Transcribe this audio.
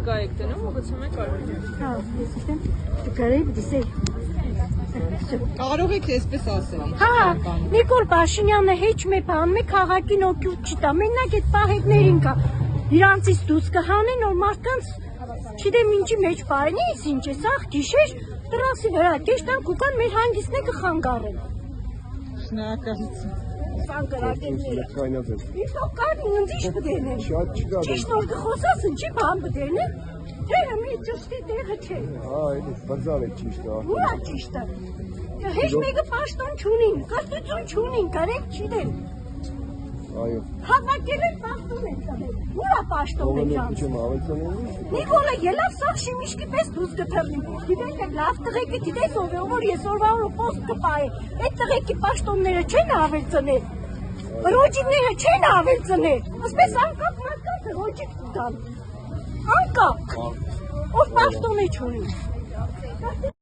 Կա եք դնում ու գցում եք արվեստի։ Հա, ես ասեմ, գրեի դիսել։ Կարող եք այսպես ասել։ Հա, Նիկոլ Փաշինյանը հեչ մի բան, մի քաղաքին օգուտ չտա։ Մենակ այդ պահեդներին կա։ Իրանցից դուրս կհանեն, որ մարդկանց չգիտեմ ինչի մեջ բարենի, ինչ է, սաղ գիշեր տրասի վրա, կեշտան կուկան մեր հանգիստն է կխանգարեն։ Շնորհակալություն։ Սանկրակերները։ Իսկ կարմին ընձիշ բդերնեն։ Շատ չկա։ Ճիշտ որ կխոսաս ինչի բան բդերնեն։ Տեղը մի ճշտի տեղը չէ։ Հա, այդ բրձալ է ճիշտ է։ Ուրա ճիշտ է։ Հեչ մեկը պաշտոն չունին, կրթություն չունին, կարեք չիդեն։ Այո։ Հավաքել են պաշտոն են տվել։ Ուրա պաշտոն է ջանց։ Չեմ ավելցանել։ Նիկոլը ելավ սաղ շիմիշկի պես դուս գտրնի։ Գիտեք են լավ տղեկի, գիտես ով է, որ ես օրվա օրը պոստ կպահե։ Այդ տղեկի պաշտոնները չեն ավելցնել։ Ռոջիկները չեն ավելցնել։ Ասպես անկապ մարդկանց ռոջիկ տան։ Անկապ։ Ով պաշտոն է չունի։